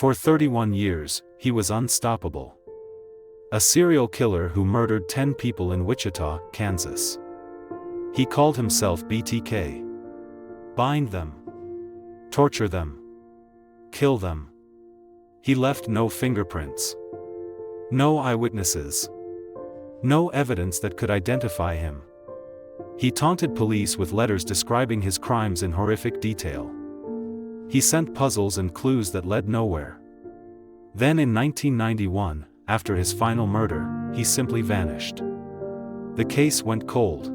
For 31 years, he was unstoppable. A serial killer who murdered 10 people in Wichita, Kansas. He called himself BTK. Bind them. Torture them. Kill them. He left no fingerprints. No eyewitnesses. No evidence that could identify him. He taunted police with letters describing his crimes in horrific detail. He sent puzzles and clues that led nowhere. Then in 1991, after his final murder, he simply vanished. The case went cold.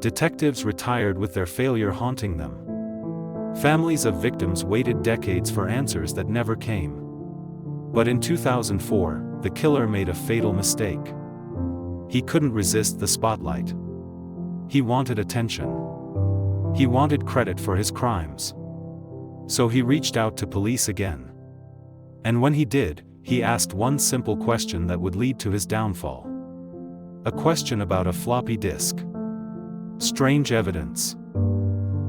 Detectives retired with their failure haunting them. Families of victims waited decades for answers that never came. But in 2004, the killer made a fatal mistake. He couldn't resist the spotlight. He wanted attention. He wanted credit for his crimes. So he reached out to police again. And when he did, he asked one simple question that would lead to his downfall. A question about a floppy disk. Strange evidence.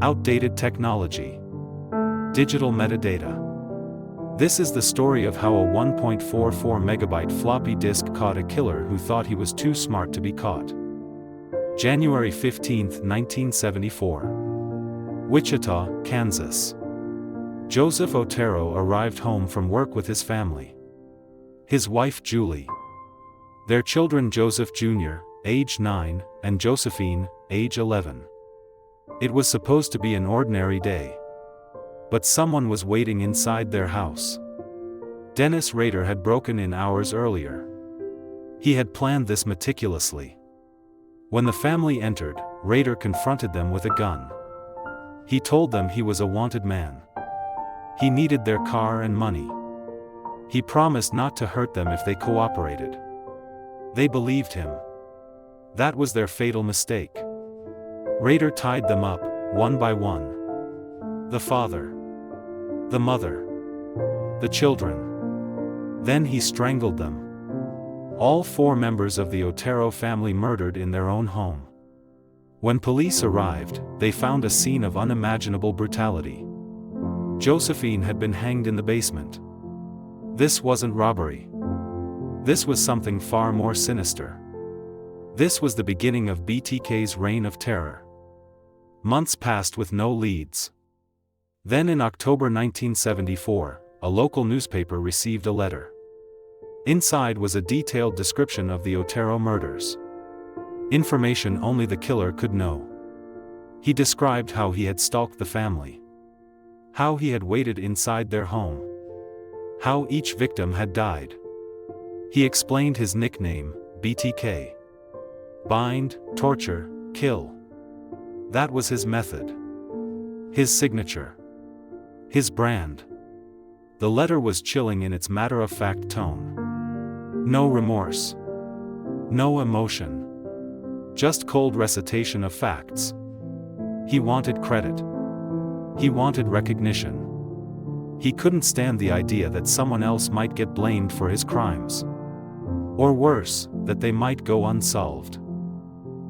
Outdated technology. Digital metadata. This is the story of how a 1.44 megabyte floppy disk caught a killer who thought he was too smart to be caught. January 15, 1974. Wichita, Kansas. Joseph Otero arrived home from work with his family. His wife Julie. Their children Joseph Jr., age 9, and Josephine, age 11. It was supposed to be an ordinary day. But someone was waiting inside their house. Dennis Rader had broken in hours earlier. He had planned this meticulously. When the family entered, Rader confronted them with a gun. He told them he was a wanted man. He needed their car and money. He promised not to hurt them if they cooperated. They believed him. That was their fatal mistake. Rader tied them up, one by one. The father. The mother. The children. Then he strangled them. All 4 members of the Otero family murdered in their own home. When police arrived, they found a scene of unimaginable brutality. Josephine had been hanged in the basement. This wasn't robbery. This was something far more sinister. This was the beginning of BTK's reign of terror. Months passed with no leads. Then in October 1974, a local newspaper received a letter. Inside was a detailed description of the Otero murders. Information only the killer could know. He described how he had stalked the family. How he had waited inside their home. How each victim had died. He explained his nickname, BTK. Bind, torture, kill. That was his method. His signature. His brand. The letter was chilling in its matter-of-fact tone. No remorse. No emotion. Just cold recitation of facts. He wanted credit. He wanted recognition. He couldn't stand the idea that someone else might get blamed for his crimes. Or worse, that they might go unsolved.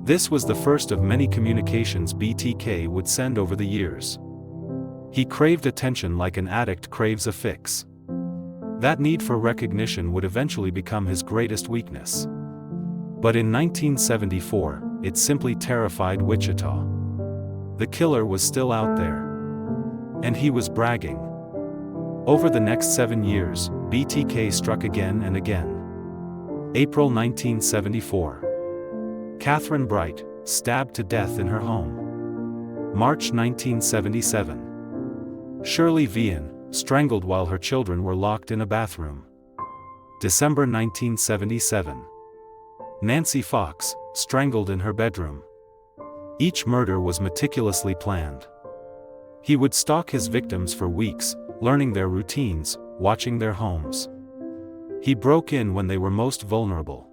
This was the first of many communications BTK would send over the years. He craved attention like an addict craves a fix. That need for recognition would eventually become his greatest weakness. But in 1974, it simply terrified Wichita. The killer was still out there. And he was bragging. Over the next 7 years, BTK struck again and again. April 1974. Catherine Bright, stabbed to death in her home. March 1977. Shirley Vian, strangled while her children were locked in a bathroom. December 1977. Nancy Fox, strangled in her bedroom. Each murder was meticulously planned. He would stalk his victims for weeks, learning their routines, watching their homes. He broke in when they were most vulnerable.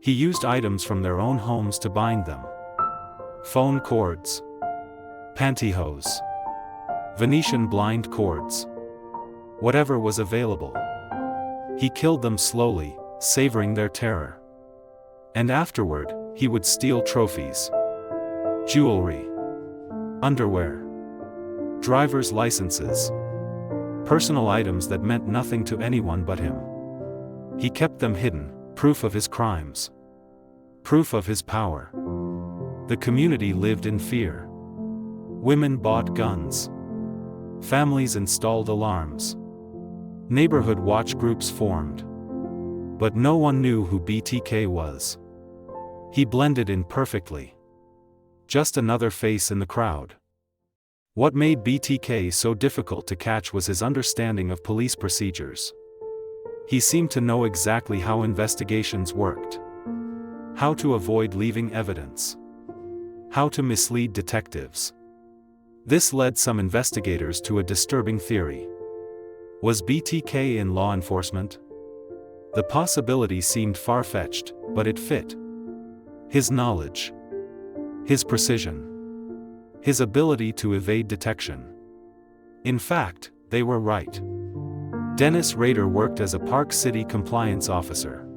He used items from their own homes to bind them. Phone cords. Pantyhose. Venetian blind cords. Whatever was available. He killed them slowly, savoring their terror. And afterward, he would steal trophies. Jewelry. Underwear. Driver's licenses. personal items that meant nothing to anyone but him. He kept them hidden, proof of his crimes. Proof of his power. The community lived in fear. Women bought guns. Families installed alarms. Neighborhood watch groups formed. But no one knew who BTK was. He blended in perfectly. Just another face in the crowd. What made BTK so difficult to catch was his understanding of police procedures. He seemed to know exactly how investigations worked. How to avoid leaving evidence. How to mislead detectives. This led some investigators to a disturbing theory. Was BTK in law enforcement? The possibility seemed far-fetched, but it fit. His knowledge. His precision. His ability to evade detection. In fact, they were right. Dennis Rader worked as a Park City compliance officer.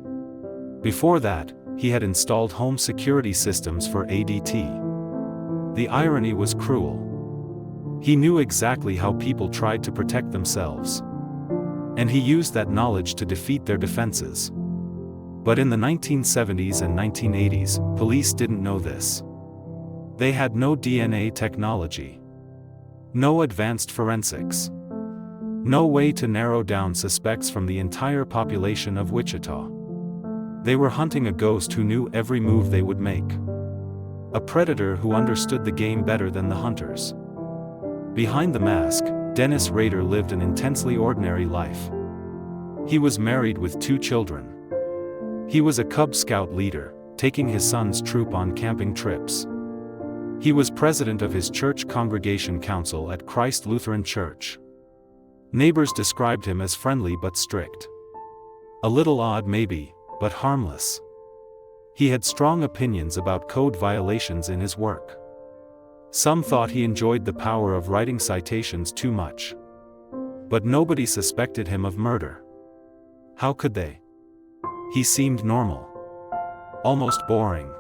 Before that, he had installed home security systems for ADT. The irony was cruel. He knew exactly how people tried to protect themselves. And he used that knowledge to defeat their defenses. But in the 1970s and 1980s, police didn't know this. They had no DNA technology. No advanced forensics. No way to narrow down suspects from the entire population of Wichita. They were hunting a ghost who knew every move they would make. A predator who understood the game better than the hunters. Behind the mask, Dennis Rader lived an intensely ordinary life. He was married with 2 children. He was a Cub Scout leader, taking his son's troop on camping trips. He was president of his church congregation council at Christ Lutheran Church. Neighbors described him as friendly but strict. A little odd maybe, but harmless. He had strong opinions about code violations in his work. Some thought he enjoyed the power of writing citations too much. But nobody suspected him of murder. How could they? He seemed normal. Almost boring.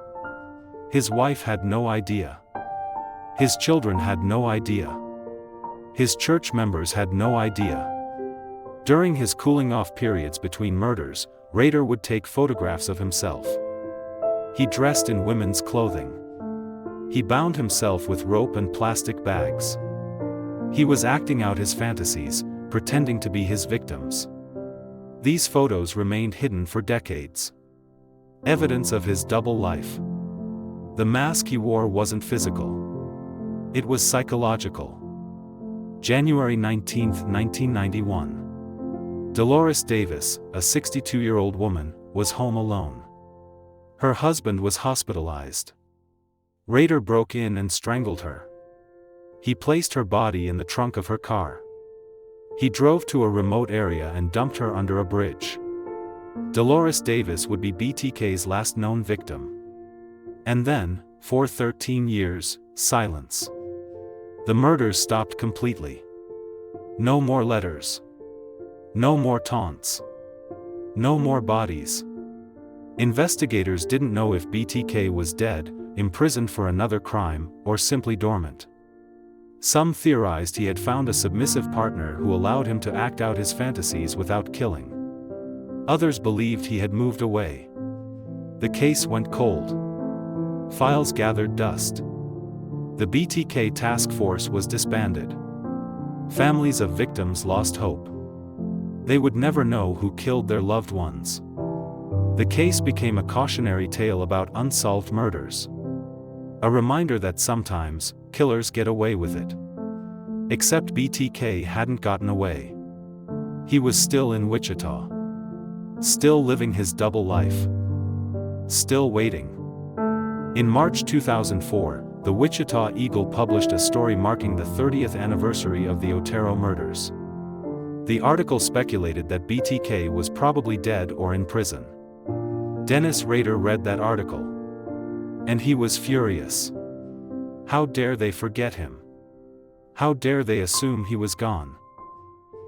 His wife had no idea. His children had no idea. His church members had no idea. During his cooling-off periods between murders, Rader would take photographs of himself. He dressed in women's clothing. He bound himself with rope and plastic bags. He was acting out his fantasies, pretending to be his victims. These photos remained hidden for decades. Evidence of his double life. The mask he wore wasn't physical. It was psychological. January 19, 1991. Dolores Davis, a 62-year-old woman, was home alone. Her husband was hospitalized. Rader broke in and strangled her. He placed her body in the trunk of her car. He drove to a remote area and dumped her under a bridge. Dolores Davis would be BTK's last known victim. And then, for 13 years, silence. The murders stopped completely. No more letters. No more taunts. No more bodies. Investigators didn't know if BTK was dead, imprisoned for another crime, or simply dormant. Some theorized he had found a submissive partner who allowed him to act out his fantasies without killing. Others believed he had moved away. The case went cold. Files gathered dust. The BTK task force was disbanded. Families of victims lost hope. They would never know who killed their loved ones. The case became a cautionary tale about unsolved murders. A reminder that sometimes, killers get away with it. Except BTK hadn't gotten away. He was still in Wichita. Still living his double life. Still waiting. In March 2004, the Wichita Eagle published a story marking the 30th anniversary of the Otero murders. The article speculated that BTK was probably dead or in prison. Dennis Rader read that article. And he was furious. How dare they forget him? How dare they assume he was gone?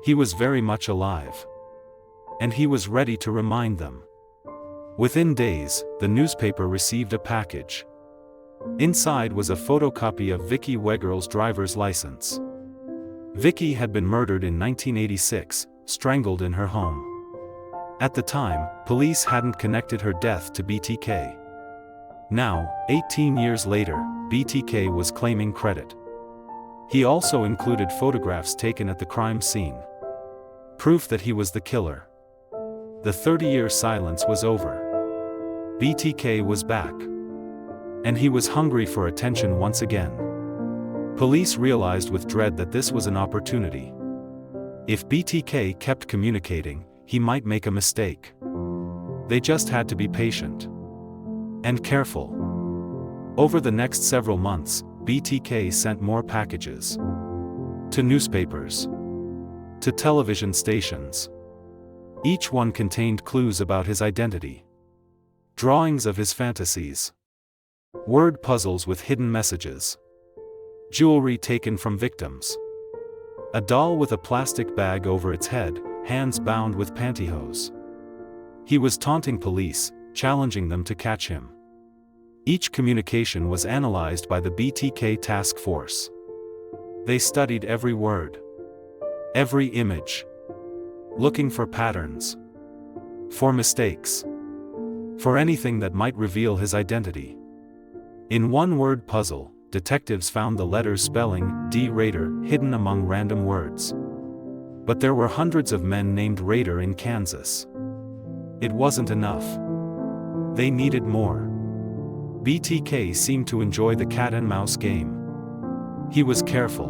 He was very much alive. And he was ready to remind them. Within days, the newspaper received a package. Inside was a photocopy of Vicky Wegerle's driver's license. Vicky had been murdered in 1986, strangled in her home. At the time, police hadn't connected her death to BTK. Now, 18 years later, BTK was claiming credit. He also included photographs taken at the crime scene. Proof that he was the killer. The 30-year silence was over. BTK was back. And he was hungry for attention once again. Police realized with dread that this was an opportunity. If BTK kept communicating, he might make a mistake. They just had to be patient. And careful. Over the next several months, BTK sent more packages. To newspapers. To television stations. Each one contained clues about his identity. Drawings of his fantasies. Word puzzles with hidden messages. Jewelry taken from victims. A doll with a plastic bag over its head, hands bound with pantyhose. He was taunting police, challenging them to catch him. Each communication was analyzed by the BTK task force. They studied every word. Every image. Looking for patterns. For mistakes. For anything that might reveal his identity. In one word puzzle, detectives found the letters spelling D. Rader hidden among random words. But there were hundreds of men named Rader in Kansas. It wasn't enough. They needed more. BTK seemed to enjoy the cat-and-mouse game. He was careful.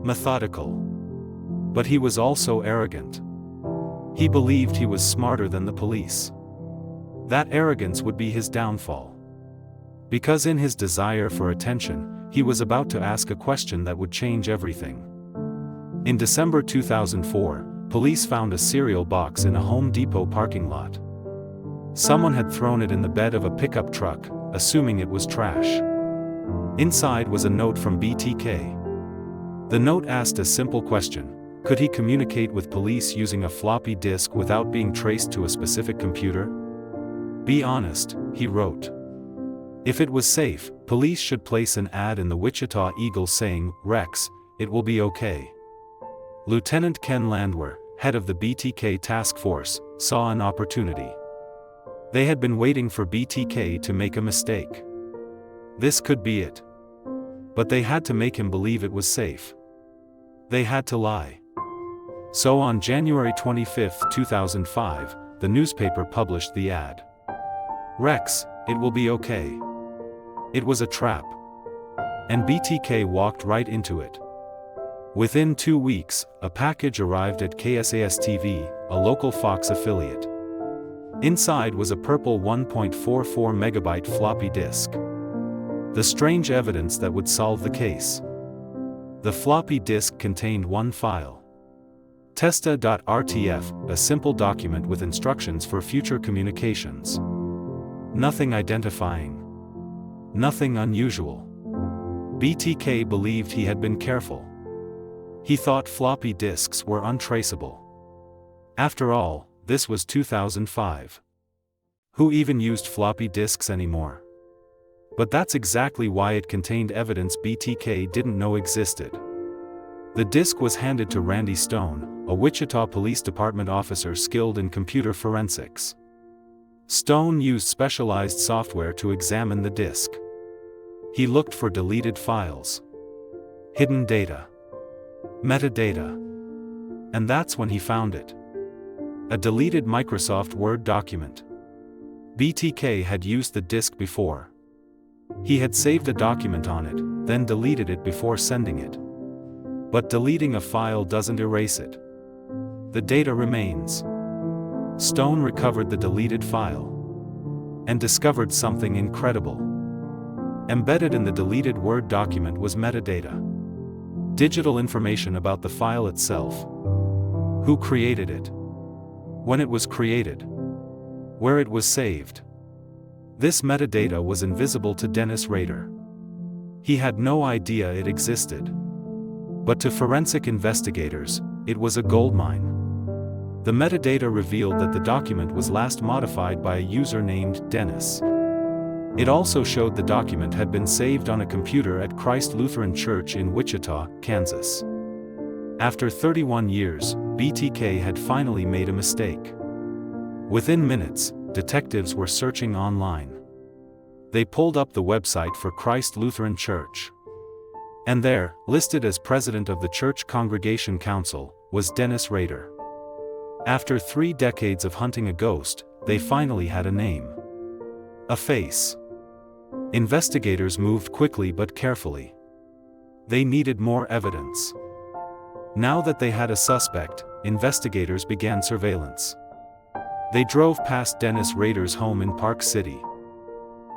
Methodical. But he was also arrogant. He believed he was smarter than the police. That arrogance would be his downfall. Because in his desire for attention, he was about to ask a question that would change everything. In December 2004, police found a cereal box in a Home Depot parking lot. Someone had thrown it in the bed of a pickup truck, assuming it was trash. Inside was a note from BTK. The note asked a simple question: could he communicate with police using a floppy disk without being traced to a specific computer? Be honest, he wrote. If it was safe, police should place an ad in the Wichita Eagle saying, "Rex, it will be okay." Lieutenant Ken Landwehr, head of the BTK task force, saw an opportunity. They had been waiting for BTK to make a mistake. This could be it. But they had to make him believe it was safe. They had to lie. So on January 25, 2005, the newspaper published the ad. "Rex, it will be okay." It was a trap. And BTK walked right into it. Within 2 weeks, a package arrived at KSAS-TV, a local Fox affiliate. Inside was a purple 1.44 megabyte floppy disk. The strange evidence that would solve the case. The floppy disk contained one file. Testa.rtf, a simple document with instructions for future communications. Nothing identifying. Nothing unusual. BTK believed he had been careful. He thought floppy disks were untraceable. After all, this was 2005. Who even used floppy disks anymore? But that's exactly why it contained evidence BTK didn't know existed. The disk was handed to Randy Stone, a Wichita Police Department officer skilled in computer forensics. Stone used specialized software to examine the disk. He looked for deleted files. Hidden data. Metadata. And that's when he found it. A deleted Microsoft Word document. BTK had used the disk before. He had saved a document on it, then deleted it before sending it. But deleting a file doesn't erase it. The data remains. Stone recovered the deleted file. And discovered something incredible. Embedded in the deleted Word document was metadata. Digital information about the file itself. Who created it? When it was created. Where it was saved. This metadata was invisible to Dennis Rader. He had no idea it existed. But to forensic investigators, it was a goldmine. The metadata revealed that the document was last modified by a user named Dennis. It also showed the document had been saved on a computer at Christ Lutheran Church in Wichita, Kansas. After 31 years, BTK had finally made a mistake. Within minutes, detectives were searching online. They pulled up the website for Christ Lutheran Church. And there, listed as president of the Church Congregation Council, was Dennis Rader. After 3 decades of hunting a ghost, they finally had a name. A face. Investigators moved quickly but carefully. They needed more evidence. Now that they had a suspect, investigators began surveillance. They drove past Dennis Rader's home in Park City.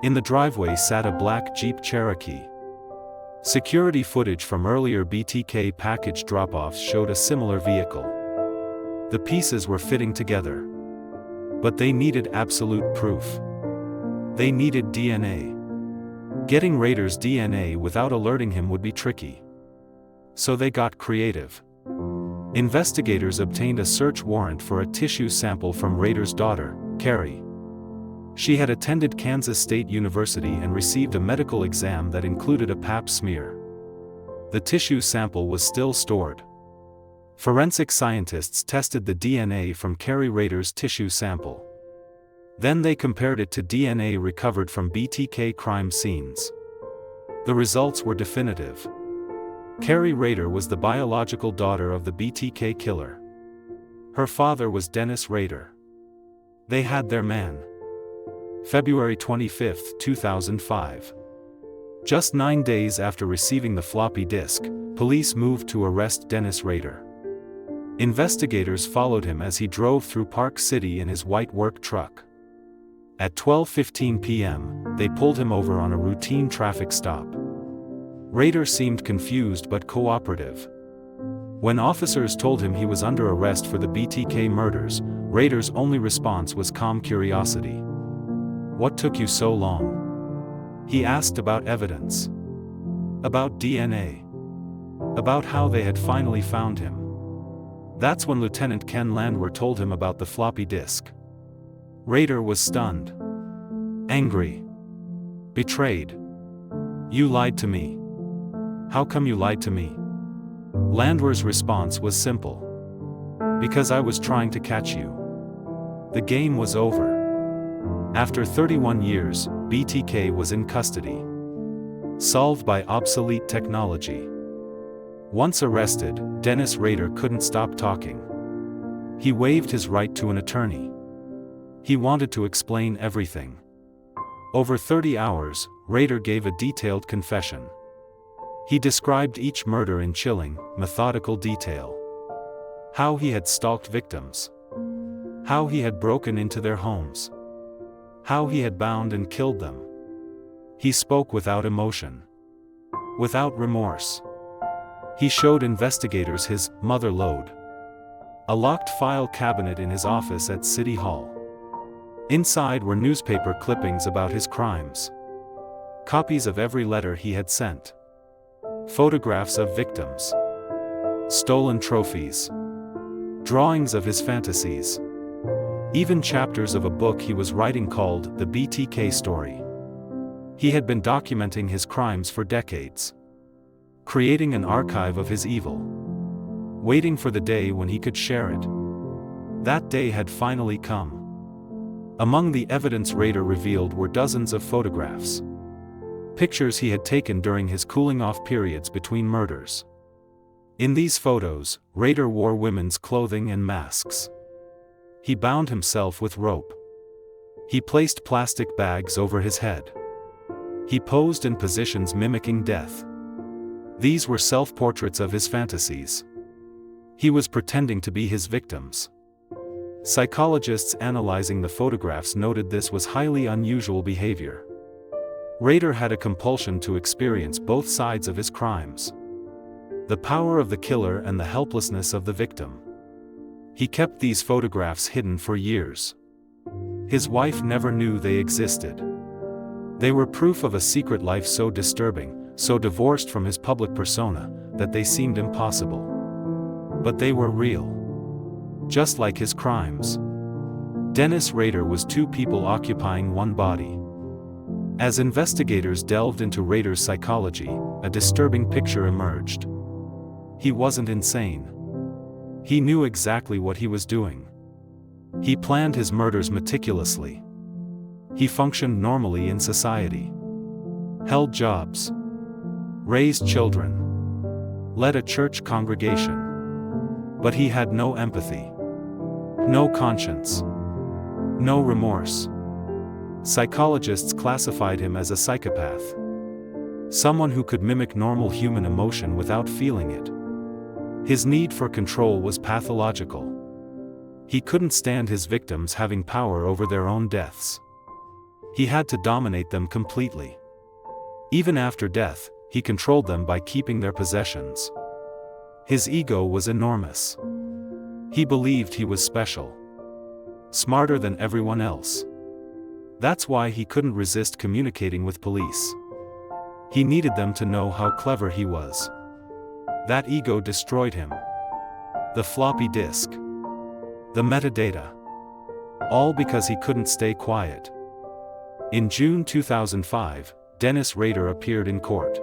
In the driveway sat a black Jeep Cherokee. Security footage from earlier BTK package drop-offs showed a similar vehicle. The pieces were fitting together. But they needed absolute proof. They needed DNA. Getting Rader's DNA without alerting him would be tricky. So they got creative. Investigators obtained a search warrant for a tissue sample from Rader's daughter, Carrie. She had attended Kansas State University and received a medical exam that included a pap smear. The tissue sample was still stored. Forensic scientists tested the DNA from Carrie Rader's tissue sample. Then they compared it to DNA recovered from BTK crime scenes. The results were definitive. Carrie Rader was the biological daughter of the BTK killer. Her father was Dennis Rader. They had their man. February 25, 2005. Just 9 days after receiving the floppy disk, police moved to arrest Dennis Rader. Investigators followed him as he drove through Park City in his white work truck. At 12:15 p.m., they pulled him over on a routine traffic stop. Rader seemed confused but cooperative. When officers told him he was under arrest for the BTK murders, Rader's only response was calm curiosity. "What took you so long?" He asked about evidence. About DNA. About how they had finally found him. That's when Lieutenant Ken Landwehr told him about the floppy disk. Rader was stunned. Angry. Betrayed. "You lied to me. How come you lied to me?" Landwehr's response was simple. "Because I was trying to catch you." The game was over. After 31 years, BTK was in custody. Solved by obsolete technology. Once arrested, Dennis Rader couldn't stop talking. He waived his right to an attorney. He wanted to explain everything. Over 30 hours, Rader gave a detailed confession. He described each murder in chilling, methodical detail. How he had stalked victims. How he had broken into their homes. How he had bound and killed them. He spoke without emotion. Without remorse. He showed investigators his mother lode. A locked file cabinet in his office at City Hall. Inside were newspaper clippings about his crimes. Copies of every letter he had sent. Photographs of victims. Stolen trophies. Drawings of his fantasies. Even chapters of a book he was writing called The BTK Story. He had been documenting his crimes for decades. Creating an archive of his evil. Waiting for the day when he could share it. That day had finally come. Among the evidence Rader revealed were dozens of photographs. Pictures he had taken during his cooling-off periods between murders. In these photos, Rader wore women's clothing and masks. He bound himself with rope. He placed plastic bags over his head. He posed in positions mimicking death. These were self-portraits of his fantasies. He was pretending to be his victims. Psychologists analyzing the photographs noted this was highly unusual behavior. Rader had a compulsion to experience both sides of his crimes. The power of the killer and the helplessness of the victim. He kept these photographs hidden for years. His wife never knew they existed. They were proof of a secret life so disturbing, so divorced from his public persona, that they seemed impossible. But they were real. Just like his crimes. Dennis Rader was two people occupying one body. As investigators delved into Rader's psychology, a disturbing picture emerged. He wasn't insane. He knew exactly what he was doing. He planned his murders meticulously. He functioned normally in society. Held jobs. Raised children. Led a church congregation. But he had no empathy. No conscience. No remorse. Psychologists classified him as a psychopath. Someone who could mimic normal human emotion without feeling it. His need for control was pathological. He couldn't stand his victims having power over their own deaths. He had to dominate them completely. Even after death, he controlled them by keeping their possessions. His ego was enormous. He believed he was special. Smarter than everyone else. That's why he couldn't resist communicating with police. He needed them to know how clever he was. That ego destroyed him. The floppy disk. The metadata. All because he couldn't stay quiet. In June 2005, Dennis Rader appeared in court.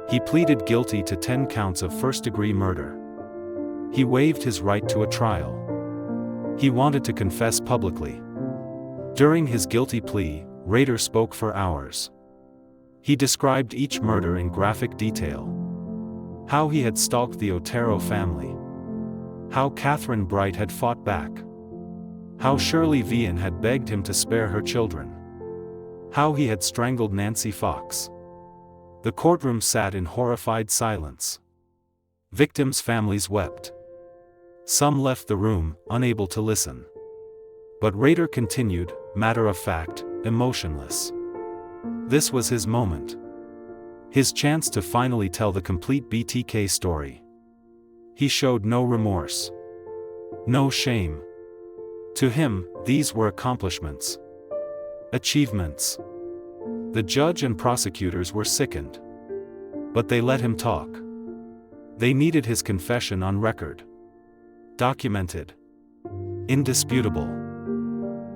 He pleaded guilty to 10 counts of first-degree murder. He waived his right to a trial. He wanted to confess publicly. During his guilty plea, Rader spoke for hours. He described each murder in graphic detail. How he had stalked the Otero family. How Catherine Bright had fought back. How Shirley Vian had begged him to spare her children. How he had strangled Nancy Fox. The courtroom sat in horrified silence. Victims' families wept. Some left the room, unable to listen. But Rader continued, matter-of-fact, emotionless. This was his moment. His chance to finally tell the complete BTK story. He showed no remorse. No shame. To him, these were accomplishments. Achievements. The judge and prosecutors were sickened. But they let him talk. They needed his confession on record. Documented. Indisputable.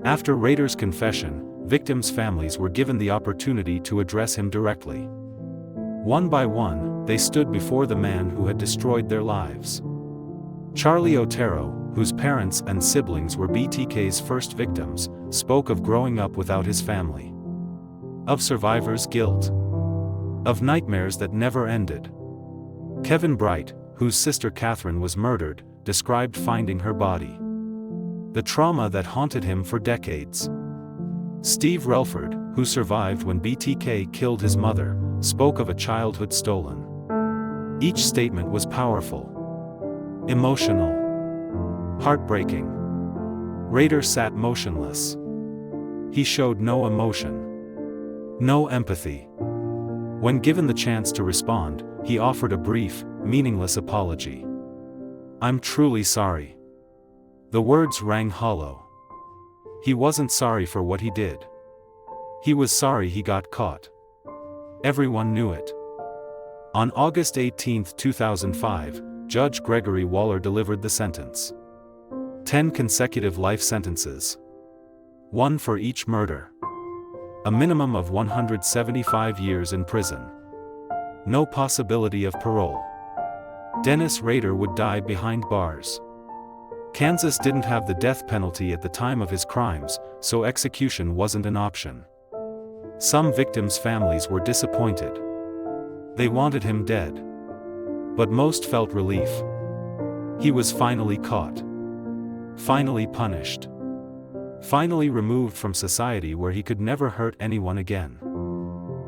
After Rader's confession, victims' families were given the opportunity to address him directly. One by one, they stood before the man who had destroyed their lives. Charlie Otero, whose parents and siblings were BTK's first victims, spoke of growing up without his family. Of survivors' guilt. Of nightmares that never ended. Kevin Bright, whose sister Catherine was murdered, described finding her body. The trauma that haunted him for decades. Steve Relford, who survived when BTK killed his mother, spoke of a childhood stolen. Each statement was powerful. Emotional. Heartbreaking. Rader sat motionless. He showed no emotion. No empathy. When given the chance to respond, he offered a brief, meaningless apology. "I'm truly sorry." The words rang hollow. He wasn't sorry for what he did. He was sorry he got caught. Everyone knew it. On August 18, 2005, Judge Gregory Waller delivered the sentence. 10 consecutive life sentences. One for each murder. A minimum of 175 years in prison. No possibility of parole. Dennis Rader would die behind bars. Kansas didn't have the death penalty at the time of his crimes, so execution wasn't an option. Some victims' families were disappointed. They wanted him dead. But most felt relief. He was finally caught. Finally punished. Finally removed from society where he could never hurt anyone again.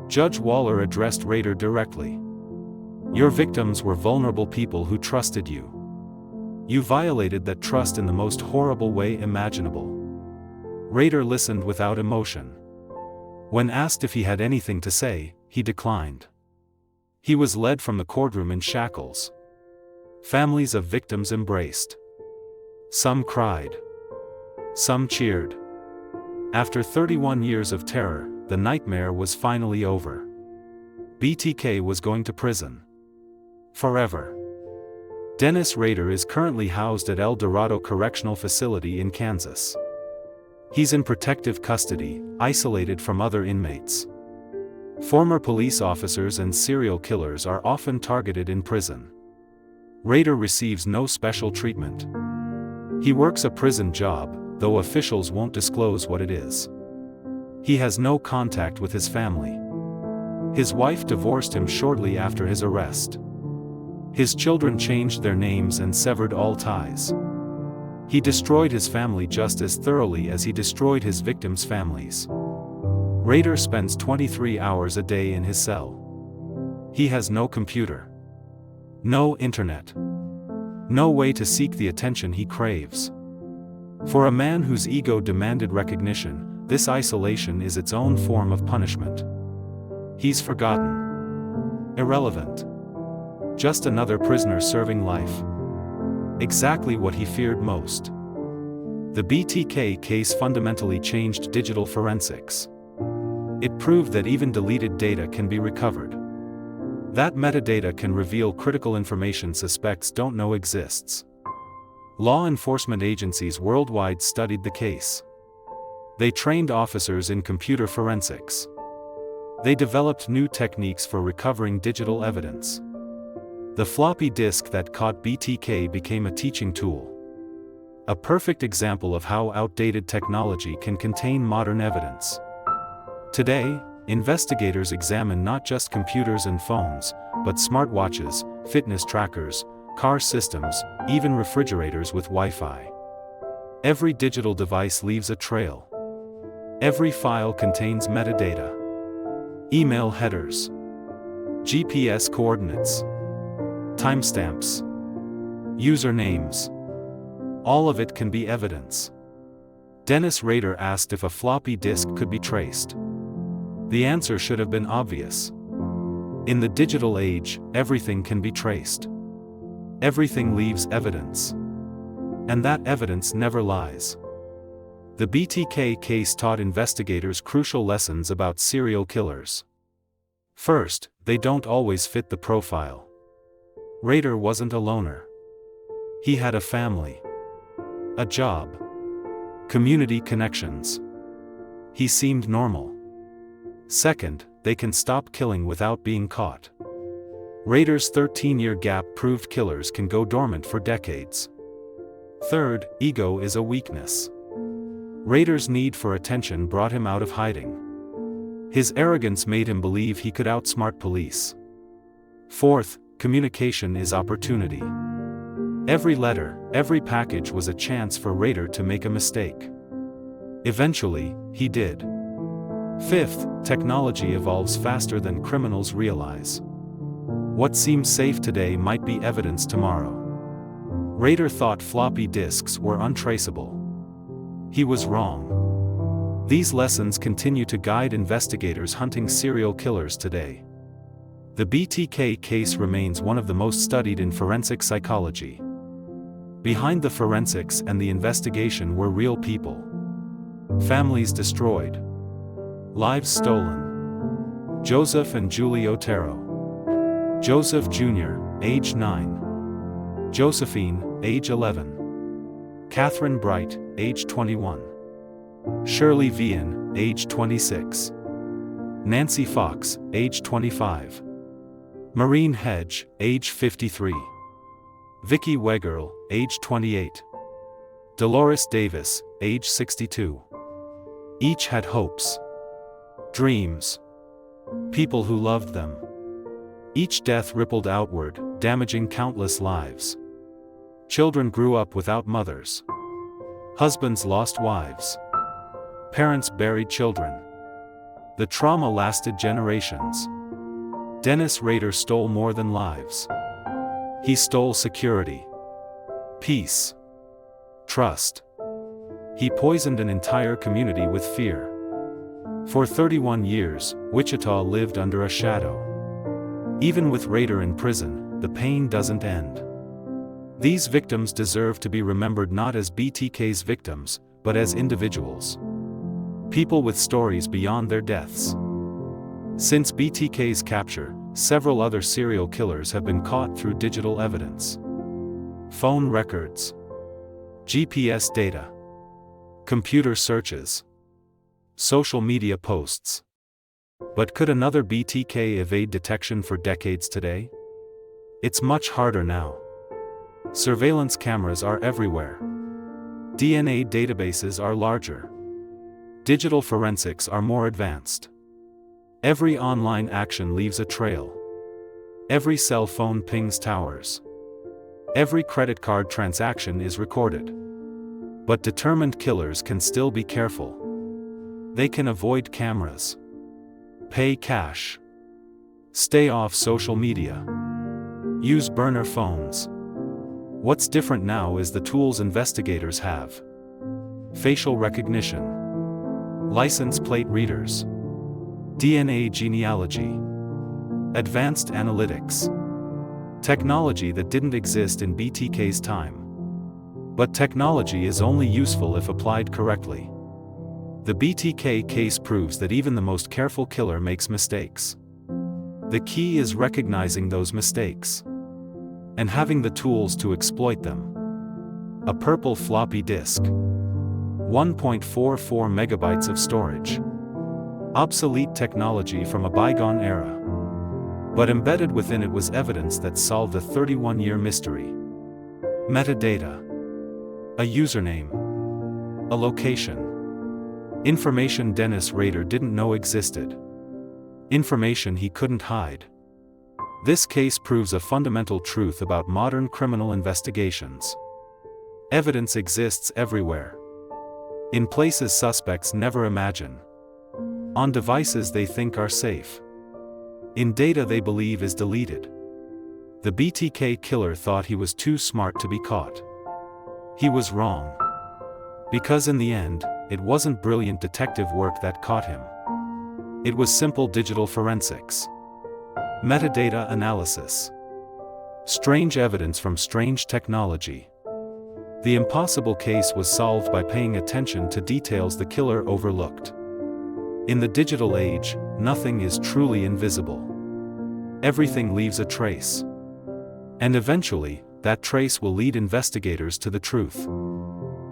Judge Waller addressed Rader directly. "Your victims were vulnerable people who trusted you. You violated that trust in the most horrible way imaginable." Rader listened without emotion. When asked if he had anything to say, he declined. He was led from the courtroom in shackles. Families of victims embraced. Some cried. Some cheered. After 31 years of terror, the nightmare was finally over. BTK was going to prison. Forever. Dennis Rader is currently housed at El Dorado Correctional Facility in Kansas. He's in protective custody, isolated from other inmates. Former police officers and serial killers are often targeted in prison. Rader receives no special treatment. He works a prison job, though officials won't disclose what it is. He has no contact with his family. His wife divorced him shortly after his arrest. His children changed their names and severed all ties. He destroyed his family just as thoroughly as he destroyed his victims' families. Rader spends 23 hours a day in his cell. He has no computer. No internet. No way to seek the attention he craves. For a man whose ego demanded recognition, this isolation is its own form of punishment. He's forgotten. Irrelevant. Just another prisoner serving life. Exactly what he feared most. The BTK case fundamentally changed digital forensics. It proved that even deleted data can be recovered. That metadata can reveal critical information suspects don't know exists. Law enforcement agencies worldwide studied the case. They trained officers in computer forensics. They developed new techniques for recovering digital evidence. The floppy disk that caught BTK became a teaching tool. A perfect example of how outdated technology can contain modern evidence. Today, investigators examine not just computers and phones, but smartwatches, fitness trackers, car systems, even refrigerators with Wi-Fi. Every digital device leaves a trail. Every file contains metadata. Email headers. GPS coordinates. Timestamps. Usernames. All of it can be evidence. Dennis Rader asked if a floppy disk could be traced. The answer should have been obvious. In the digital age, everything can be traced. Everything leaves evidence. And that evidence never lies. The BTK case taught investigators crucial lessons about serial killers. First, they don't always fit the profile. Rader wasn't a loner. He had a family. A job. Community connections. He seemed normal. Second, they can stop killing without being caught. Rader's 13-year gap proved killers can go dormant for decades. Third, ego is a weakness. Rader's need for attention brought him out of hiding. His arrogance made him believe he could outsmart police. Fourth, communication is opportunity. Every letter, every package was a chance for Rader to make a mistake. Eventually, he did. Fifth, technology evolves faster than criminals realize. What seems safe today might be evidence tomorrow. Rader thought floppy disks were untraceable. He was wrong. These lessons continue to guide investigators hunting serial killers today. The BTK case remains one of the most studied in forensic psychology. Behind the forensics and the investigation were real people. Families destroyed. Lives stolen. Joseph and Julie Otero. Joseph Jr., age 9. Josephine, age 11. Catherine Bright, age 21. Shirley Vian, age 26. Nancy Fox, age 25. Maureen Hedge, age 53. Vicky Wegerle, age 28. Dolores Davis, age 62. Each had hopes. Dreams. People who loved them. Each death rippled outward, damaging countless lives. Children grew up without mothers. Husbands lost wives. Parents buried children. The trauma lasted generations. Dennis Rader stole more than lives. He stole security. Peace. Trust. He poisoned an entire community with fear. For 31 years, Wichita lived under a shadow. Even with Rader in prison, the pain doesn't end. These victims deserve to be remembered not as BTK's victims, but as individuals. People with stories beyond their deaths. Since BTK's capture, several other serial killers have been caught through digital evidence. Phone records. GPS data. Computer searches. Social media posts. But could another BTK evade detection for decades today? It's much harder now. Surveillance cameras are everywhere. DNA databases are larger. Digital forensics are more advanced. Every online action leaves a trail. Every cell phone pings towers. Every credit card transaction is recorded. But determined killers can still be careful. They can avoid cameras. Pay cash. Stay off social media. Use burner phones. What's different now is the tools investigators have. Facial recognition. License plate readers. DNA genealogy. Advanced analytics. Technology that didn't exist in BTK's time. But technology is only useful if applied correctly. The BTK case proves that even the most careful killer makes mistakes. The key is recognizing those mistakes and having the tools to exploit them. A purple floppy disk. 1.44 megabytes of storage. Obsolete technology from a bygone era. But embedded within it was evidence that solved a 31-year mystery. Metadata. A username. A location. Information Dennis Rader didn't know existed. Information he couldn't hide. This case proves a fundamental truth about modern criminal investigations. Evidence exists everywhere. In places suspects never imagine. On devices they think are safe. In data they believe is deleted. The BTK killer thought he was too smart to be caught. He was wrong. Because in the end, it wasn't brilliant detective work that caught him. It was simple digital forensics. Metadata analysis. Strange evidence from strange technology. The impossible case was solved by paying attention to details the killer overlooked. In the digital age, nothing is truly invisible. Everything leaves a trace. And eventually, that trace will lead investigators to the truth.